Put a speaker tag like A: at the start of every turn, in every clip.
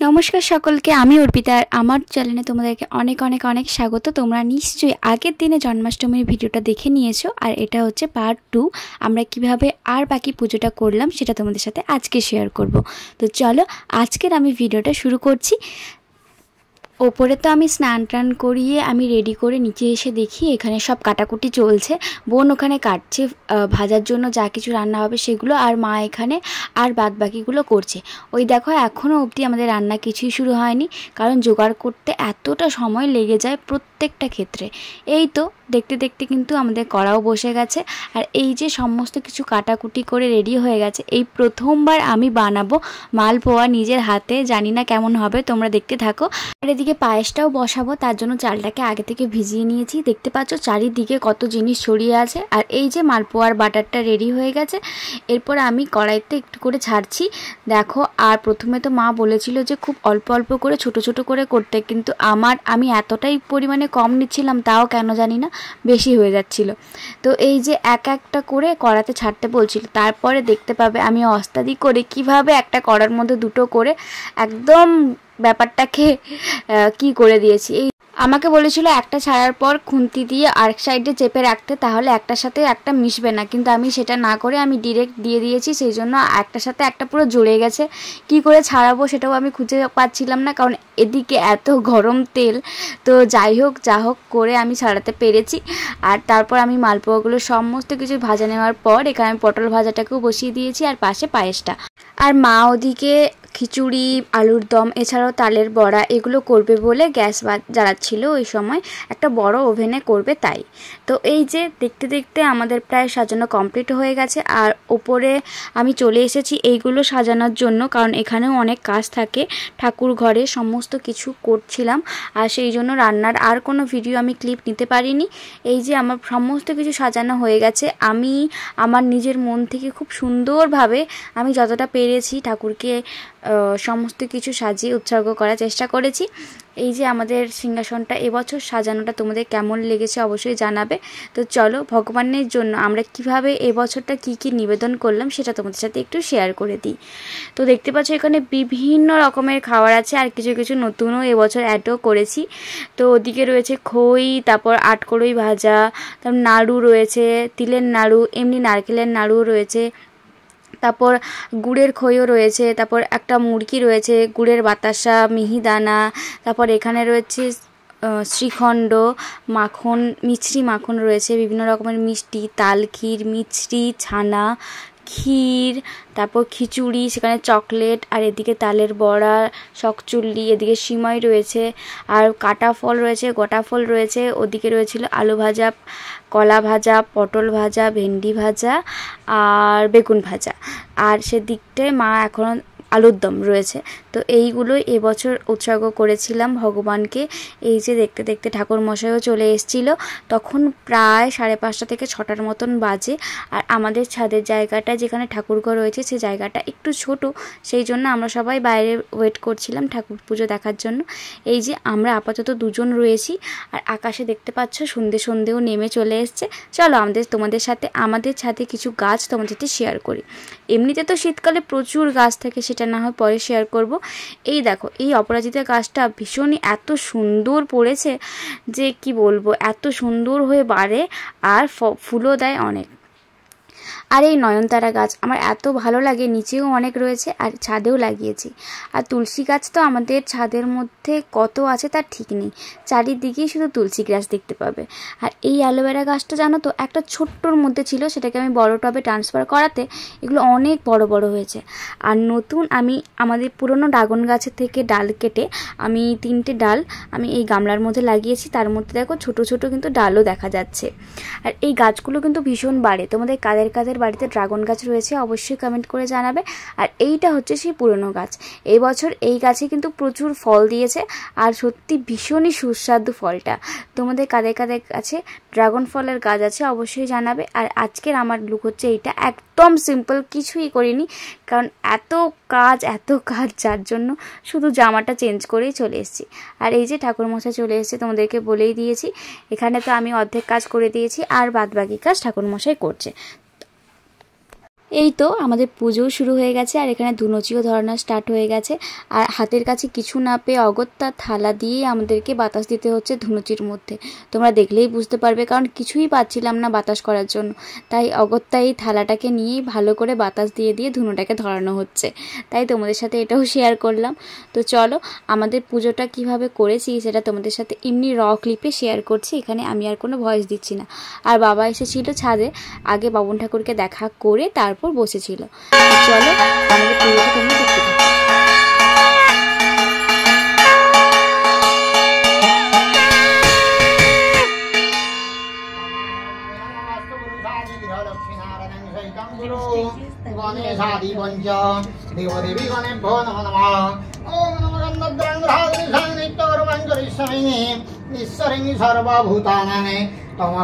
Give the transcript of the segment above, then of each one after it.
A: নমস্কার সকলকে, আমি অর্পিতা আর আমার চ্যানেলে তোমাদেরকে অনেক অনেক অনেক স্বাগত। তোমরা নিশ্চয়ই আগের দিনে জন্মাষ্টমীর ভিডিওটা দেখে নিয়েছো, আর এটা হচ্ছে পার্ট 2। আমরা কিভাবে আর বাকি পুজোটা করলাম সেটা তোমাদের সাথে আজকে শেয়ার করব। তো চলো আজকের আমি ভিডিওটা শুরু করছি। ওপরে তো আমি স্নান টান করিয়ে আমি রেডি করে নিচে এসে দেখি এখানে সব কাটাকুটি চলছে। বোন ওখানে কাটছে ভাজার জন্য যা কিছু রান্না হবে সেগুলো, আর মা এখানে আর বাদ বাকিগুলো করছে। ওই দেখো এখনও অবধি আমাদের রান্না কিছুই শুরু হয়নি, কারণ জোগাড় করতে এতটা সময় লেগে যায় প্রত্যেকটা ক্ষেত্রে। এই তো দেখতে দেখতে কিন্তু আমাদের কড়াও বসে গেছে, আর এই যে সমস্ত কিছু কাটাকুটি করে রেডি হয়ে গেছে। এই প্রথমবার আমি বানাবো মালপোয়া নিজের হাতে, জানি না কেমন হবে, তোমরা দেখতে থাকো। আর এদিকে পায়েসটাও বসাবো, তার জন্য চালটাকে আগে থেকে ভিজিয়ে নিয়েছি। দেখতে পাচ্ছ চারিদিকে কত জিনিস ছড়িয়ে আছে। আর এই যে মালপোয়ার বাটারটা রেডি হয়ে গেছে, এরপর আমি কড়াইতে একটু করে ছাড়ছি দেখো। আর প্রথমে তো মা বলেছিল যে খুব অল্প অল্প করে ছোট ছোট করে করতে, কিন্তু আমি এতটাই পরিমাণে কম নিচ্ছিলাম, তাও কেন জানি না বেশি হয়ে যাচ্ছিল। তো এই যে এক একটা করে কড়াতে ছাড়তে বলছিল, তারপরে দেখতে পাবে আমি ওস্তাদি করে কিভাবে একটা কড়ার মধ্যে দুটো করে একদম ব্যাপারটাকে কি করে দিয়েছি। এই আমাকে বলেছিল একটা ছাড়ার পর খুন্তি দিয়ে আরেক সাইডে চেপে রাখতে, তাহলে একটার সাথে একটা মিশবে না, কিন্তু আমি সেটা না করে আমি ডিরেক্ট দিয়ে দিয়েছি, সেই জন্য একটার সাথে একটা পুরো জড়ে গেছে। কি করে ছাড়াবো সেটাও আমি খুঁজে পাচ্ছিলাম না, কারণ এদিকে এত গরম তেল। তো যাই হোক যা হোক করে আমি ছাড়াতে পেরেছি। আর তারপর আমি মালপোয়াগুলো সমস্ত কিছু ভাজা নেওয়ার পর এখানে আমি পটল ভাজাটাকেও বসিয়ে দিয়েছি, আর পাশে পায়েসটা। আর মা ওদিকে খিচুড়ি, আলুর দম, এছাড়াও তালের বড়া এগুলো করবে বলে গ্যাস জ্বালাচ্ছিল। ওই সময় একটা বড় ওভেনে করবে তাই। তো এই যে দেখতে দেখতে আমাদের প্রায় সাজানো কমপ্লিট হয়ে গেছে। আর ওপরে আমি চলে এসেছি এইগুলো সাজানোর জন্য, কারণ এখানেও অনেক কাজ থাকে। ঠাকুর ঘরে সমস্ত কিছু করছিলাম, আর সেই জন্য রান্নার আর কোনো ভিডিও আমি ক্লিপ নিতে পারিনি। এই যে আমার সমস্ত কিছু সাজানো হয়ে গেছে। আমি আমার নিজের মন থেকে খুব সুন্দরভাবে আমি যতটা পেরেছি ঠাকুরকে সমস্ত কিছু সাজিয়ে উৎসর্গ করার চেষ্টা করেছি। এই যে আমাদের সিংহাসনটা এবছর সাজানোটা তোমাদের কেমন লেগেছে অবশ্যই জানাবে। তো চলো ভগবানের জন্য আমরা কিভাবে এবছরটা কি কি নিবেদন করলাম সেটা তোমাদের সাথে একটু শেয়ার করে দিই। তো দেখতে পাচ্ছ এখানে বিভিন্ন রকমের খাবার আছে, আর কিছু কিছু নতুনও এবছর অ্যাডও করেছি। তো ওদিকে রয়েছে খই, তারপর আটকড়ই ভাজা, তারপর নাড়ু রয়েছে, তিলের নাড়ু, এমনি নারকেলের নাড়ুও রয়েছে, তারপর গুড়ের খইও রয়েছে, তারপর একটা মুড়কি রয়েছে, গুড়ের বাতাসা, মিহিদানা, তারপর এখানে রয়েছে শ্রীখণ্ড, মাখন, মিছরি মাখন রয়েছে, বিভিন্ন রকমের মিষ্টি, তাল ক্ষীর, মিছরি, ছানা, ক্ষীর, তারপর খিচুড়ি, সেখানে চকলেট, আর এদিকে তালের বড়া, শকচুল্লি, এদিকে সিমাই রয়েছে, আর কাটা ফল রয়েছে, গোটা ফল রয়েছে, ওদিকে রয়েছিল আলু ভাজা, কলা ভাজা, পটল ভাজা, ভেন্ডি ভাজা, আর বেগুন ভাজা, আর সেদিকটায় মা এখনও আলুর দম রয়েছে। তো এইগুলোই এবছর উৎসর্গ করেছিলাম ভগবানকে। এই যে দেখতে দেখতে ঠাকুর মশাইও চলে এসেছিল, তখন প্রায় 5:30 থেকে 6টার মতন বাজে। আর আমাদের ছাদের জায়গাটা যেখানে ঠাকুরঘর রয়েছে সেই জায়গাটা একটু ছোট, সেই জন্য আমরা সবাই বাইরে ওয়েট করছিলাম ঠাকুর পুজো দেখার জন্য। এই যে আমরা আপাতত দুজন রয়েছি, আর আকাশে দেখতে পাচ্ছ সন্ধেও নেমে চলে এসছে। চলো তোমাদের সাথে আমাদের ছাদে কিছু গাছ তোমাদের সাথে শেয়ার করি। এমনিতে তো শীতকালে প্রচুর গাছ থাকে, সেটা না হয় পরে শেয়ার করব। এই দেখো এই অপরাজিতা গাছটা ভীষণই এত সুন্দর পড়েছে যে কি বলবো, এত সুন্দর হয়ে বাড়ে আর ফুলও দেয় অনেক। আর এই নয়নতারা গাছ আমার এত ভালো লাগে, নিচেও অনেক রয়েছে আর ছাদেও লাগিয়েছি। আর তুলসী গাছ তো আমাদের ছাদের মধ্যে কত আছে তার ঠিক নেই, চারিদিকেই শুধু তুলসী গাছ দেখতে পাবে। আর এই অ্যালোভেরা গাছটা জানো তো একটা ছোট্টর মধ্যে ছিল, সেটাকে আমি বড় টবে ট্রান্সফার করাতে এগুলো অনেক বড় বড় হয়েছে। আর নতুন আমি আমাদের পুরনো ড্রাগন গাছের থেকে ডাল কেটে আমি 3টে ডাল আমি এই গামলার মধ্যে লাগিয়েছি, তার মধ্যে দেখো ছোট ছোট কিন্তু ডালও দেখা যাচ্ছে। আর এই গাছগুলো কিন্তু ভীষণ বাড়ে। তোমাদের কাদের কাদের বাড়িতে ড্রাগন গাছ রয়েছে অবশ্যই কমেন্ট করে জানাবে। আর এইটা হচ্ছে সেই পুরনো গাছ। এই বছর এই গাছে কিন্তু প্রচুর ফল দিয়েছে, আর সত্যি ভীষণই সুস্বাদু ফলটা। তোমাদের কাদের কাদের কাছে ড্রাগন ফলের গাছ আছে অবশ্যই জানাবে। আর আজকের আমার লুক হচ্ছে এইটা, একদম সিম্পল, কিছুই করিনি, কারণ এত কাজ যার জন্য শুধু জামাটা চেঞ্জ করেই চলে এসেছি। আর এই যে ঠাকুরমশাই চলে এসেছে, তোমাদেরকে বলেই দিয়েছি। এখানে তো আমি অর্ধেক কাজ করে দিয়েছি, আর বাদ বাকি কাজ ঠাকুরমশাই করছে। এই তো আমাদের পুজোও শুরু হয়ে গেছে আর এখানে ধুনুচিও ধরানো স্টার্ট হয়ে গেছে। আর হাতের কাছে কিছু না পেয়ে অগত্যা থালা দিয়ে আমাদেরকে বাতাস দিতে হচ্ছে ধুনুচির মধ্যে। তোমরা দেখলেই বুঝতে পারবে, কারণ কিছুই পাচ্ছিলাম না বাতাস করার জন্য, তাই অগত্যা এই থালাটাকে নিয়েই ভালো করে বাতাস দিয়ে দিয়ে ধুনুটাকে ধরানো হচ্ছে। তাই তোমাদের সাথে এটাও শেয়ার করলাম। তো চলো আমাদের পুজোটা কিভাবে করেছি সেটা তোমাদের সাথে এমনি র ক্লিপে শেয়ার করছি, এখানে আমি আর কোনো ভয়েস দিচ্ছি না। আর বাবা এসেছিল ছাদে, আগে বাবন ঠাকুরকে দেখা করে তারপর বসেছিল। চলো আমাদের পুজোটা তোমরা দেখতে থাকো।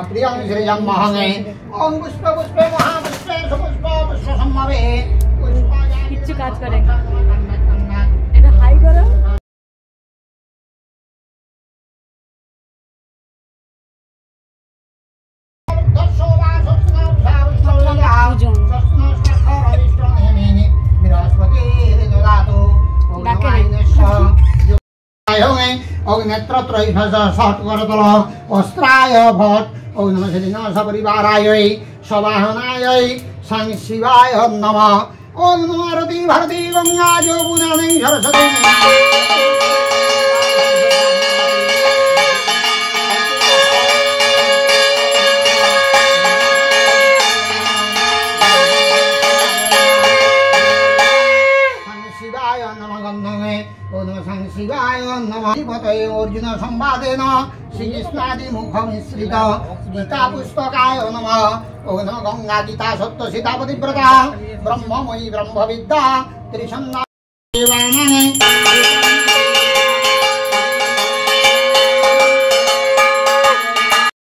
B: প্রিয়ং শ্রীজং মহঙে ওম পুষ্প পুষ্পে মহাপুষ্পে সুপুষ্প পুষ্প সম্ভবে
A: কিচ্ছু কাজ করে এটা হাই করো।
B: অগ্নেত্রত্রয় ষট করতল অস্ত্রায় ভট ও নম শ্রী সপরিবারায় সবাহনায় সাং শিবায় নমঃ ওম নমো ভারতী ভারতী গঙ্গা যমুনা সরস্বতী। শিবায় নমঃ পতয়ে অর্জুন সংবাদেন শ্রীকৃষ্ণাদি মুখ মিশ্রিত গীতা পুস্তকায় নমঃ ও নম গঙ্গা গীতা সত্য সীতা পতিব্রতা ব্রহ্মময়ী ব্রহ্মবিদ্যা ত্রিসন্ধ্যা।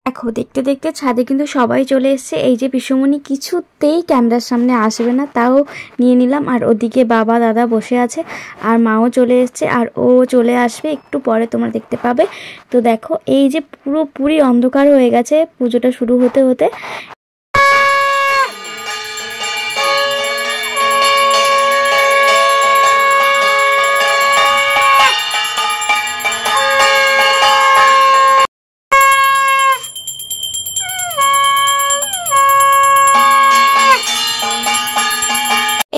A: দেখো দেখতে দেখতে ছাদে কিন্তু সবাই চলে এসছে। এই যে পিসুমণি কিছুতেই ক্যামেরার সামনে আসবে না, তাও নিয়ে নিলাম। আর ওদিকে বাবা দাদা বসে আছে আর মাও চলে এসছে, আর ও চলে আসবে একটু পরে, তোমরা দেখতে পাবে। তো দেখো এই যে পুরোপুরি অন্ধকার হয়ে গেছে পুজোটা শুরু হতে হতে।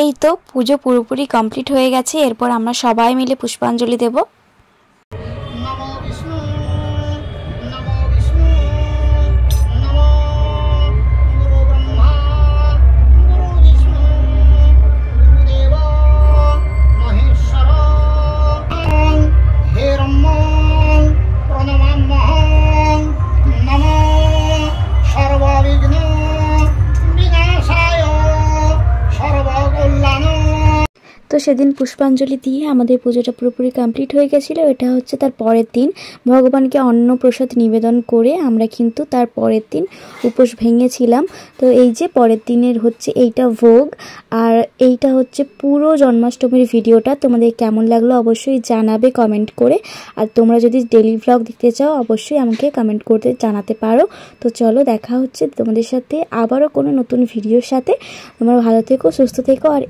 A: এই তো পুজো পুরোপুরি কমপ্লিট হয়ে গেছে। এরপর আমরা সবাই মিলে পুষ্পাঞ্জলি দেব। তো সেদিন পুষ্পাঞ্জলি দিয়ে আমাদের পুজোটা পুরোপুরি কমপ্লিট হয়ে গেছিলো। এটা হচ্ছে তার পরের দিন ভগবানকে অন্ন প্রসাদ নিবেদন করে আমরা কিন্তু তার পরের দিন উপোস ভেঙেছিলাম। তো এই যে পরের দিনের হচ্ছে এইটা ভোগ, আর এইটা হচ্ছে পুরো জন্মাষ্টমীর ভিডিওটা। তোমাদের কেমন লাগলো অবশ্যই জানাবে কমেন্ট করে। আর তোমরা যদি ডেলি ভ্লগ দেখতে চাও অবশ্যই আমাকে কমেন্ট করতে জানাতে পারো। তো চলো দেখা হচ্ছে তোমাদের সাথে আবারও কোনো নতুন ভিডিওর সাথে। তোমরা ভালো থেকো, সুস্থ থেকো। আর